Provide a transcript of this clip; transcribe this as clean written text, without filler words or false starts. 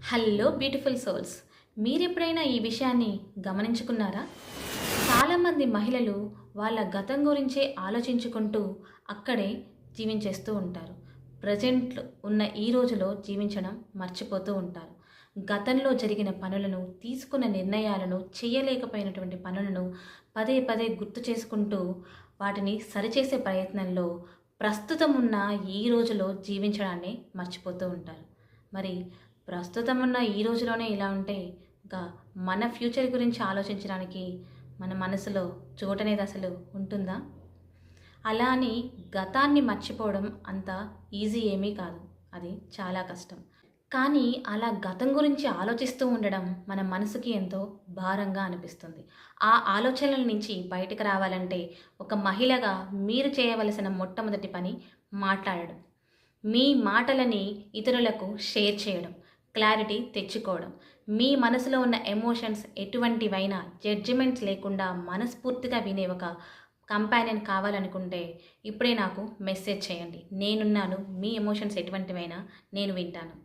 Hello beautiful souls. మీరెప్పుడైనా ఈ విషయాన్ని గమనించుకున్నారా? చాలామంది మహిళలు వాళ్ళ గతం గురించే ఆలోచించుకుంటూ అక్కడే జీవించేస్తూ ఉంటారు. ప్రజెంట్ ఉన్న ఈ రోజులో జీవించడం మర్చిపోతూ ఉంటారు. గతంలో జరిగిన పనులను, తీసుకున్న నిర్ణయాలను, చేయలేకపోయినటువంటి పనులను పదే పదే గుర్తు చేసుకుంటూ వాటిని సరిచేసే ప్రయత్నంలో ప్రస్తుతం ఉన్న ఈ రోజులో జీవించడాన్ని మర్చిపోతూ ఉంటారు. మరి ప్రస్తుతం ఉన్న ఈ రోజులోనే ఇలా ఉంటే ఇంకా మన ఫ్యూచర్ గురించి ఆలోచించడానికి మన మనసులో చోటనేది అసలు ఉంటుందా? అలా అని గతాన్ని మర్చిపోవడం అంత ఈజీ ఏమీ కాదు. అది చాలా కష్టం. కానీ అలా గతం గురించి ఆలోచిస్తూ ఉండడం మన మనసుకి ఎంతో భారంగా అనిపిస్తుంది. ఆ ఆలోచనల నుంచి బయటకు రావాలంటే ఒక మహిళగా మీరు చేయవలసిన మొట్టమొదటి పని మాట్లాడడం. మీ మాటలని ఇతరులకు షేర్ చేయడం, క్లారిటీ తెచ్చుకోవడం. మీ మనసులో ఉన్న ఎమోషన్స్ ఎటువంటివైనా జడ్జిమెంట్స్ లేకుండా మనస్ఫూర్తిగా వినే ఒక కంపానియన్ కావాలనుకుంటే ఇప్పుడే నాకు మెసేజ్ చేయండి. నేనున్నాను. మీ ఎమోషన్స్ ఎటువంటివైనా నేను వింటాను.